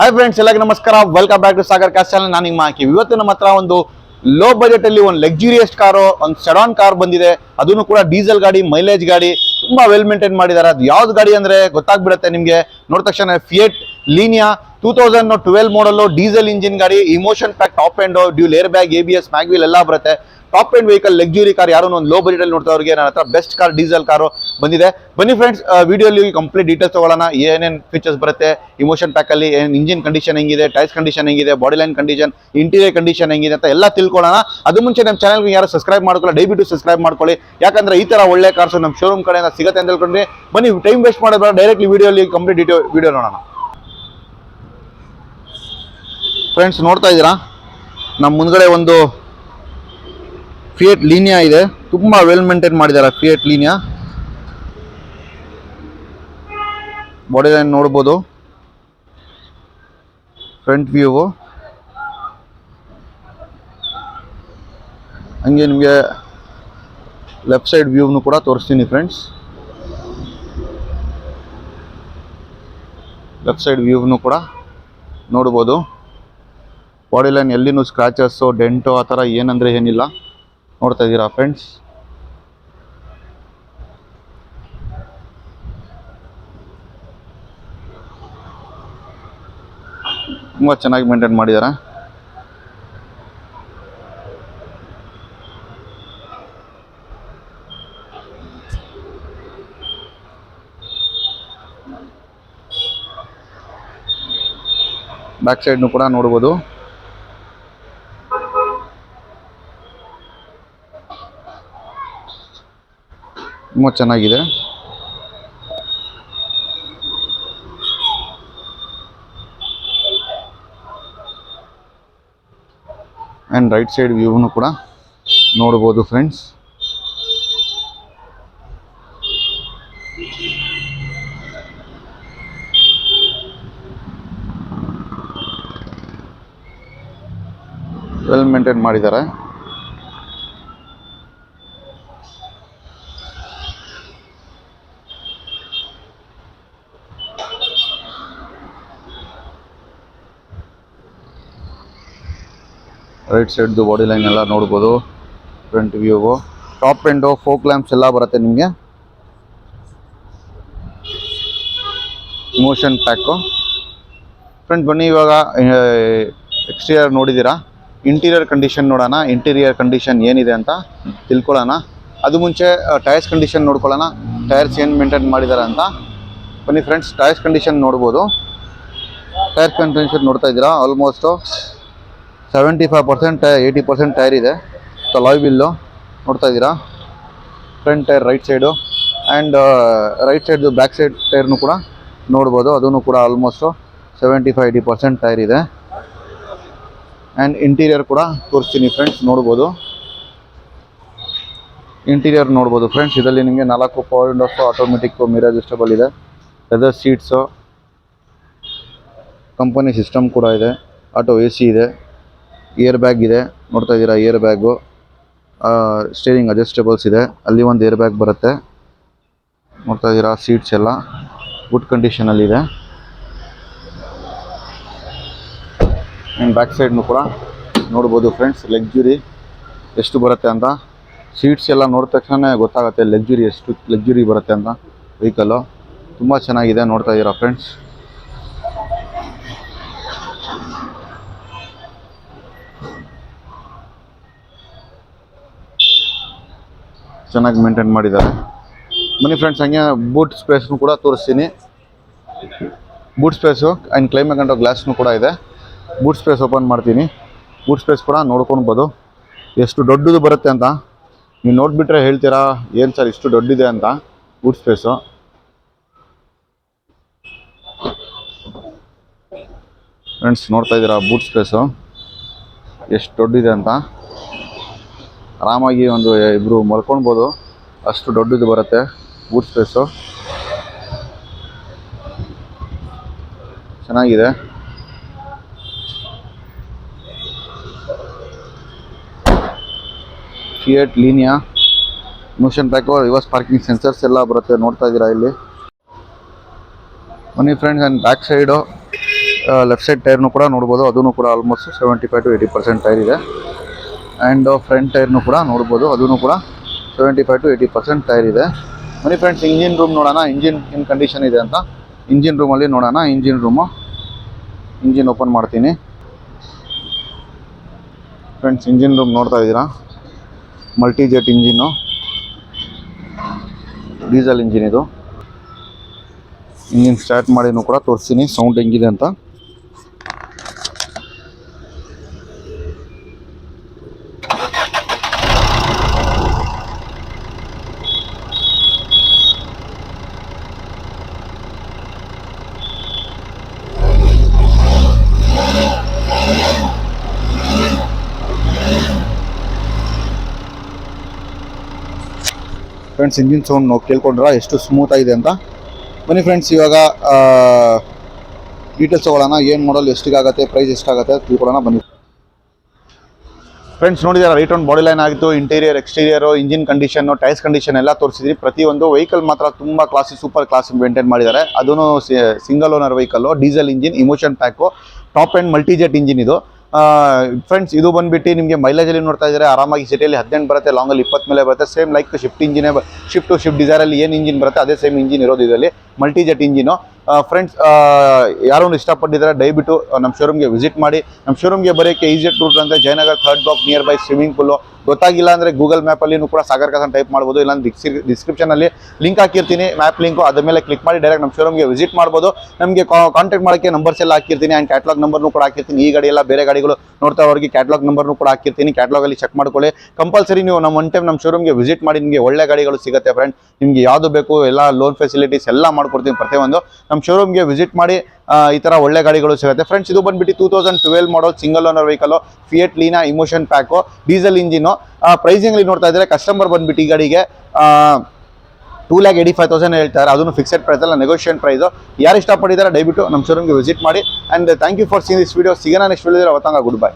Hi friends, ಎಲ್ಲರಿಗೂ ನಮಸ್ಕಾರ. Welcome back to Sagar ಕಾಸ್ ಚಾನಲ್. ನಾನು ನಿಮ್ಮ ಹಾಕಿ ಇವತ್ತು ನಮ್ಮ ಹತ್ರ ಒಂದು ಲೋ ಬಜೆಟ್ ಅಲ್ಲಿ ಒಂದು ಲಕ್ಸುರಿಯಸ್ ಕಾರು, ಒಂದು ಸೆಡಾನ್ ಕಾರ್ ಬಂದಿದೆ. ಅದನ್ನು ಕೂಡ ಡೀಸೆಲ್ ಗಾಡಿ, ಮೈಲೇಜ್ ಗಾಡಿ, ತುಂಬಾ ವೆಲ್ ಮೇಂಟೈನ್ ಮಾಡಿದ್ದಾರೆ. ಅದು ಯಾವ್ದು ಗಾಡಿ ಅಂದ್ರೆ ಗೊತ್ತಾಗ್ಬಿಡುತ್ತೆ ನಿಮ್ಗೆ ನೋಡಿದ ತಕ್ಷಣ. Fiat Linea 2012 model diesel engine ಗಾಡಿ, emotion pack, top end, dual airbag, ABS, mag wheel ಎಲ್ಲ ಬರುತ್ತೆ. Top end vehicle, luxury car. ಯಾರು ಒಂದು ಲೋ ಬಜೆಟ್ ಅಲ್ಲಿ ನೋಡ್ತಾ ಅವ್ರಿಗೆ ನನ್ನ ಹತ್ರ ಬೆಸ್ಟ್ ಕಾರ್, ಡೀಸೆಲ್ ಕಾರು ಬಂದಿದೆ. ಬನ್ನಿ ಫ್ರೆಂಡ್ಸ್, ವಿಡಿಯೋಲಿ ಕಂಪ್ಲೀಟ್ ಡೀಟೇಲ್ಸ್ ತಗೊಳ್ಳೋಣ. ಏನೇನು ಫೀಚರ್ಸ್ ಬರುತ್ತೆ, ಇಮೋಷನ್ ಪ್ಯಾಕ್ ಅಲ್ಲಿ ಇಂಜಿನ್ ಕಂಡೀಷನ್ ಹೆಂಗಿದೆ, ಟೈರ್ಸ್ ಕಂಡೀಷನ್ ಹೆಂಗಿದೆ, body line condition, interior condition ಹೆಂಗಿದೆ ಅಂತ ಎಲ್ಲ ತಿಳ್ಕೊಳ್ಳೋಣ. ಅದು ಮುಂಚೆ ನಮ್ಮ ಚಾನಲ್ಗೆ ಯಾರು ಸಬ್ಸ್ಕ್ರೈಬ್ ಮಾಡ್ಕೊಳ್ಳಿ, ದಯವಿಟ್ಟು ಸಬ್ಸ್ಕ್ರೈಬ್ ಮಾಡ್ಕೊಳ್ಳಿ. ಯಾಕಂದ್ರೆ ಈ ತರ ಒಳ್ಳೆ ಕಾರ್ಸ್ ನಮ್ಮ ಶೋರೂಮ್ ಕಡೆಯಿಂದ ಸಿಗುತ್ತೆ ಅಂತ ಹೇಳ್ಕೊಂಡ್ರೆ ಬನ್ನಿ, ಟೈಮ್ ವೇಸ್ಟ್ ಮಾಡೋದು ಡೈರೆಕ್ಟ್ಲಿ ವಿಡಿಯೋಲಿ ಕಂಪ್ಲೀಟ್ ವಿಡಿಯೋ ನೋಡೋಣ. ಫ್ರೆಂಡ್ಸ್, ನೋಡ್ತಾ ಇದ್ದೀರಾ ನಮ್ಮ ಮುಂದ್ಗಡೆ ಒಂದು ಫಿಯೇಟ್ ಲೀನಿಯಾ ಇದೆ. ತುಂಬಾ ವೆಲ್ ಮೇಂಟೈನ್ ಮಾಡಿದ್ದಾರೆ ಫಿಯೇಟ್ ಲೀನಿಯಾ. ಬಾಡಿ ಲೈನ್ ನೋಡ್ಬೋದು, ಫ್ರಂಟ್ ವ್ಯೂ. ಹಂಗೆ ನಿಮಗೆ ಲೆಫ್ಟ್ ಸೈಡ್ ವ್ಯೂನು ಕೂಡ ತೋರಿಸ್ತೀನಿ ಫ್ರೆಂಡ್ಸ್. ಲೆಫ್ಟ್ ಸೈಡ್ ವ್ಯೂನು ಕೂಡ ನೋಡ್ಬೋದು. ಬಾಡಿ ಲೈನ್ ಎಲ್ಲಿನೂ ಸ್ಕ್ರಾಚಸ್ಸು, ಡೆಂಟು ಆ ಥರ ಏನಂದರೆ ಏನಿಲ್ಲ. ನೋಡ್ತಾ ಇದ್ದೀರಾ ಫ್ರೆಂಡ್ಸ್. ತುಂಬ ಚೆನ್ನಾಗಿ ಮೇಂಟೈನ್ ಮಾಡಿದ್ದಾರೆ. ಬ್ಯಾಕ್ ಸೈಡ್ನು ಕೂಡ ನೋಡ್ಬೋದು. ತುಂಬ ಚೆನ್ನಾಗಿದೆ. ಆ್ಯಂಡ್ ರೈಟ್ ಸೈಡ್ ವ್ಯೂನು ಕೂಡ ನೋಡ್ಬೋದು ಫ್ರೆಂಡ್ಸ್. ವೆಲ್ ಮೇಂಟೈನ್ ಮಾಡಿದ್ದಾರೆ. ರೈಟ್ ಸೈಡ್ದು ಬಾಡಿ ಲೈನ್ ಎಲ್ಲ ನೋಡ್ಬೋದು. Front view, top end, fog lamps ಎಲ್ಲ ಬರುತ್ತೆ ನಿಮಗೆ. Emotion pack. ಫ್ರೆಂಡ್ ಬನ್ನಿ, ಇವಾಗ ಎಕ್ಸ್ಟೀರಿಯರ್ ನೋಡಿದ್ದೀರಾ. ಇಂಟೀರಿಯರ್ ಕಂಡೀಷನ್ ನೋಡೋಣ. ಇಂಟೀರಿಯರ್ ಕಂಡೀಷನ್ ಏನಿದೆ ಅಂತ ತಿಳ್ಕೊಳ್ಳೋಣ. ಅದು ಮುಂಚೆ ಟೈರ್ಸ್ ಕಂಡೀಷನ್ ನೋಡ್ಕೊಳ್ಳೋಣ. ಟೈರ್ಸ್ ಏನು ಮೇಂಟೈನ್ ಮಾಡಿದ್ದಾರೆ ಅಂತ. ಬನ್ನಿ ಫ್ರೆಂಡ್ಸ್, ಟೈರ್ಸ್ ಕಂಡೀಷನ್ ನೋಡ್ಬೋದು. ಟೈರ್ ಕಂಡೀಷನ್ ನೋಡ್ತಾ ಇದ್ದೀರಾ. ಆಲ್ಮೋಸ್ಟು 75%, 80% ಟೈರ್ ಇದೆ. ಲಾಯ್ ಬಿಲ್ಲು ನೋಡ್ತಾ ಇದ್ದೀರಾ. Front tyre right side and right ಸೈಡ್ದು ಬ್ಯಾಕ್ ಸೈಡ್ ಟೈರ್ನು ಕೂಡ ನೋಡ್ಬೋದು. ಅದೂ ಕೂಡ ಆಲ್ಮೋಸ್ಟು 75-80% ಟೈರ್ ಇದೆ. ಆ್ಯಂಡ್ ಇಂಟೀರಿಯರ್ ಕೂಡ ತೋರಿಸ್ತೀನಿ ಫ್ರೆಂಡ್ಸ್, ನೋಡ್ಬೋದು. ಇಂಟೀರಿಯರ್ ನೋಡ್ಬೋದು ಫ್ರೆಂಡ್ಸ್. ಇದರಲ್ಲಿ ನಿಮಗೆ 4 power windows, automatic mirror adjustable ಇದೆ, ಲೆದರ್ ಸೀಟ್ಸು, ಕಂಪನಿ ಸಿಸ್ಟಮ್ ಕೂಡ ಇದೆ, ಆಟೋ AC ಇದೆ, ಏರ್ ಬ್ಯಾಗ್ ಇದೆ. ನೋಡ್ತಾ ಇದ್ದೀರಾ ಏರ್ ಬ್ಯಾಗು. ಸ್ಟೇರಿಂಗ್ ಅಡ್ಜಸ್ಟೇಬಲ್ಸ್ ಇದೆ, ಅಲ್ಲಿ ಒಂದು ಏರ್ ಬ್ಯಾಗ್ ಬರುತ್ತೆ. ನೋಡ್ತಾ ಇದ್ದೀರಾ ಸೀಟ್ಸ್ ಎಲ್ಲ ಗುಡ್ ಕಂಡೀಷನಲ್ಲಿದೆ. ಆ್ಯಂಡ್ ಬ್ಯಾಕ್ ಸೈಡ್ನು ಕೂಡ ನೋಡ್ಬೋದು ಫ್ರೆಂಡ್ಸ್, ಲಕ್ಸುರಿ ಎಷ್ಟು ಬರುತ್ತೆ ಅಂತ. ಸೀಟ್ಸ್ ಎಲ್ಲ ನೋಡಿದ ತಕ್ಷಣ ಗೊತ್ತಾಗುತ್ತೆ ಲಕ್ಸುರಿ ಎಷ್ಟು ಲಕ್ಸುರಿ ಬರುತ್ತೆ ಅಂತ ವೆಹಿಕಲ್ಲು. ತುಂಬ ಚೆನ್ನಾಗಿದೆ. ನೋಡ್ತಾ ಇದ್ದೀರಾ ಫ್ರೆಂಡ್ಸ್. ಚೆನ್ನಾಗಿ ಮೇಂಟೈನ್ ಮಾಡಿದ್ದಾರೆ. ಬನ್ನಿ ಫ್ರೆಂಡ್ಸ್, ಹಂಗೆ ಬೂಟ್ ಸ್ಪೇಸ್ನು ಕೂಡ ತೋರಿಸ್ತೀನಿ. Boot space and climate control ಗ್ಲಾಸ್ನು ಕೂಡ ಇದೆ. ಬೂಟ್ ಸ್ಪೇಸ್ ಓಪನ್ ಮಾಡ್ತೀನಿ. ಬೂಟ್ ಸ್ಪೇಸ್ ಕೂಡ ನೋಡ್ಕೊಳ್ಬೋದು ಎಷ್ಟು ದೊಡ್ಡದು ಬರುತ್ತೆ ಅಂತ. ನೀವು ನೋಡಿಬಿಟ್ರೆ ಹೇಳ್ತೀರಾ ಏನು ಸರ್ ಇಷ್ಟು ದೊಡ್ಡದಿದೆ ಅಂತ. ಬೂಟ್ ಸ್ಪೇಸು ಫ್ರೆಂಡ್ಸ್ ನೋಡ್ತಾ ಇದ್ದೀರಾ ಬೂಟ್ ಸ್ಪೇಸು ಎಷ್ಟು ದೊಡ್ಡದಿದೆ ಅಂತ. ಆರಾಮಾಗಿ ಒಂದು ಇಬ್ಬರು ಮಲ್ಕೊಳ್ಬೋದು, ಅಷ್ಟು ದೊಡ್ಡದು ಬರುತ್ತೆ ಬೂಟ್ ಸ್ಪೇಸು. ಚೆನ್ನಾಗಿದೆ. Fiat Linea, motion pack, reverse parking sensors ಎಲ್ಲ ಬರುತ್ತೆ. ನೋಡ್ತಾ ಇದ್ದೀರಾ ಇಲ್ಲಿ. ಬನ್ನಿ friends, and back side left side ಟೈರ್ನು ಕೂಡ ನೋಡ್ಬೋದು, ಅದೂ ಕೂಡ ಆಲ್ಮೋಸ್ಟ್ 75 to 80% ಟೈರ್ ಇದೆ. ಆ್ಯಂಡ್ ಫ್ರಂಟ್ ಟೈರ್ನು ಕೂಡ ನೋಡ್ಬೋದು, ಅದೂ ಕೂಡ 75 to 80% ಟೈರ್ ಇದೆ. ಬನ್ನಿ ಫ್ರೆಂಡ್ಸ್, ಇಂಜಿನ್ ರೂಮ್ ನೋಡೋಣ, ಇಂಜಿನ್ ಇನ್ ಕಂಡೀಷನ್ ಇದೆ ಅಂತ. ಇಂಜಿನ್ ರೂಮಲ್ಲಿ ನೋಡೋಣ. ಇಂಜಿನ್ ಓಪನ್ ಮಾಡ್ತೀನಿ ಫ್ರೆಂಡ್ಸ್. ಇಂಜಿನ್ ರೂಮ್ ನೋಡ್ತಾ ಇದ್ದೀರಾ, ಮಲ್ಟಿಜೆಟ್ ಇಂಜಿನ್ನು, ಡೀಸೆಲ್ ಇಂಜಿನ್ ಇದು. ಇಂಜಿನ್ ಸ್ಟಾರ್ಟ್ ಮಾಡಿನೂ ಕೂಡ ತೋರಿಸ್ತೀನಿ ಸೌಂಡ್ ಹೆಂಗಿದೆ ಅಂತ. ಫ್ರೆಂಡ್ಸ್, ಇಂಜಿನ್ ಸೌಂಡ್ ಕೇಳ್ಕೊಂಡ್ರ ಎಷ್ಟು ಸ್ಮೂತ್ ಆಗಿದೆ ಅಂತ. ಬನ್ನಿ ಫ್ರೆಂಡ್ಸ್, ಇವಾಗ ಡೀಟೇಲ್ಸ್ ತೊಗೊಳ್ಳೋಣ. ಏನು ಮಾಡಲ್, ಎಷ್ಟಿಗಾಗುತ್ತೆ, ಪ್ರೈಸ್ ಎಷ್ಟಾಗುತ್ತೆ ತಿಳ್ಕೊಳ್ಳೋಣ ಬನ್ನಿ ಫ್ರೆಂಡ್ಸ್. ನೋಡಿದಾರೆ, ರೈಟ್ ಆನ್ ಬಾಡಿ ಲೈನ್ ಆಗಿತ್ತು, ಇಂಟೀರಿಯರ್ ಎಕ್ಸ್ಟೀರಿಯರು, ಇಂಜಿನ್ ಕಂಡೀಷನ್ನು, ಟೈರ್ಸ್ ಕಂಡೀಷನ್ ಎಲ್ಲ ತೋರಿಸಿದ್ರಿ. ಪ್ರತಿಯೊಂದು ವೆಹಿಕಲ್ ಮಾತ್ರ ತುಂಬ ಕ್ಲಾಸಿ, ಸೂಪರ್ ಕ್ಲಾಸ್ ಮೇಂಟೈನ್ ಮಾಡಿದ್ದಾರೆ. ಅದೂ single owner vehicle, diesel engine, emotion pack, top end multijet engine ಇದು. ಫ್ರೆಂಡ್ಸ್, ಇದು ಬಂದುಬಿಟ್ಟು ನಿಮಗೆ ಮೈಲೇಜಲ್ಲಿ ನೋಡ್ತಾ ಇದ್ದಾರೆ, ಆರಾಮಾಗಿ ಸಿಟಿಯಲ್ಲಿ 18 ಬರುತ್ತೆ, ಲಾಂಗಲ್ಲಿ 20 ಮೇಲೆ ಬರುತ್ತೆ. ಸೇಮ್ ಲೈಕ್ ಶಿಫ್ಟ್ ಇಂಜಿನೇ, ಶಿಫ್ಟ್ ಡಿಸೈರಲ್ಲಿ ಏನು ಇಂಜಿನ್ ಬರುತ್ತೆ ಅದೇ ಸೇಮ್ ಇಂಜಿನ್ ಇರೋದು ಇದರಲ್ಲಿ, ಮಲ್ಟಿಜೆಟ್ ಇಂಜಿನು. ಫ್ರೆಂಡ್ಸ್, ಯಾರು ಇಷ್ಟಪಟ್ಟಿದ್ದಾರೆ ದಯವಿಟ್ಟು ನಮ್ಮ ಶೋರೂಮ್ಗೆ ವಿಸಿಟ್ ಮಾಡಿ. ನಮ್ಮ ಶೋರೂಮ್ಗೆ ಬರೋಕ್ಕೆ ಈಸಿಯೆಸ್ಟ್ ರೂಟ್ ಅಂದರೆ Jayanagar 3rd block near by swimming pool. ಗೊತ್ತಾಗಿಲ್ಲ ಅಂದರೆ ಗೂಗಲ್ ಮ್ಯಾಪಲ್ಲಿನೂ ಕೂಡ ಸಾಗರ್ ಕಾಸ್ ಟೈಪ್ ಮಾಡ್ಬೋದು, ಇಲ್ಲಾಂದ್ರೆ ಡಿಸ್ಕ್ರಿಪ್ಷನಲ್ಲಿ ಲಿಂಕ್ ಹಾಕಿರ್ತೀನಿ, ಮ್ಯಾಪ್ ಲಿಂಕು. ಅದ್ರ ಮೇಲೆ ಕ್ಲಿಕ್ ಮಾಡಿ ಡೈರೆಕ್ಟ್ ನಮ್ಮ ಶೋರೂಮ್ಗೆ ವಿಸಿಟ್ ಮಾಡ್ಬೋದು. ನಮಗೆ ಕಾಂಟ್ಯಾಕ್ಟ್ ಮಾಡೋಕ್ಕೆ ನಂಬರ್ಸ್ ಎಲ್ಲ ಹಾಕಿರ್ತೀನಿ, ಆ್ಯಂಡ್ ಕ್ಯಾಟ್ಲಾಗ್ ನಂಬರ್ನೂ ಕೂಡ ಹಾಕಿರ್ತೀನಿ. ಈ ಗಾಡಿ ಎಲ್ಲ ಬೇರೆ ಗಾಡಿಗಳು ನೋಡ್ತಾ ಅವ್ರಿಗೆ ಕ್ಯಾಟ್ಲಾಗ್ ನಂಬರ್ನೂ ಕೂಡ ಹಾಕಿರ್ತೀನಿ, ಕ್ಯಾಟ್ಲಾಗಲ್ಲಿ ಚೆಕ್ ಮಾಡ್ಕೊಳ್ಳಿ. ಕಂಪಲ್ಸರಿ ನೀವು ಒನ್ ಟೈಮ್ ನಮ್ಮ ಶೋರೂಮ್ಗೆ ವಿಸಿಟ್ ಮಾಡಿ, ನಿಮಗೆ ಒಳ್ಳೆ ಗಾಡಿಗಳು ಸಿಗುತ್ತೆ ಫ್ರೆಂಡ್. ನಿಮಗೆ ಯಾವುದು ಬೇಕು ಎಲ್ಲ ಲೋನ್ ಫೆಸಿಲಿಟೀಸ್ ಎಲ್ಲ ಮಾಡ್ಕೊಡ್ತೀನಿ ಪ್ರತಿಯೊಂದು. ನಮ್ಮ ಶೋರೂಮ್ಗೆ ವಿಸಿಟ್ ಮಾಡಿ, ಈ ಥರ ಒಳ್ಳೆ ಗಾಡಿಗಳು ಸಿಗುತ್ತೆ ಫ್ರೆಂಡ್ಸ್. ಇದು ಬಂದುಬಿಟ್ಟು 2012 model single owner vehicle, Fiat Linea emotion pack, diesel engine. ಪ್ರೈಸಿಂಗ್ಲಿ ನೋಡ್ತಾ ಇದ್ದಾರೆ, ಕಸ್ಟಮರ್ ಬಂದುಬಿಟ್ಟು ಈ ಗಾಡಿಗೆ 2,85,000 ಹೇಳ್ತಾರೆ, ಅದನ್ನು ಫಿಕ್ಸೆಡ್ ಪ್ರೈಸ್ ಅಲ್ಲ, ನೆಗೋಷಿಯೇಟ್ ಪ್ರೈಸು. ಯಾರು ಇಷ್ಟಪಟ್ಟಿದ್ದಾರೆ ದಯವಿಟ್ಟು ನಮ್ಮ ಶೋರೂಮ್ಗೆ ವಿಸಿಟ್ ಮಾಡಿ. And thank you for seeing this video. ಸಿಗೋಣ ನೆಕ್ಸ್ಟ್ ವಿಡಿಯೋ. ಅವತ್ತಂಗ ಗುಡ್ ಬೈ.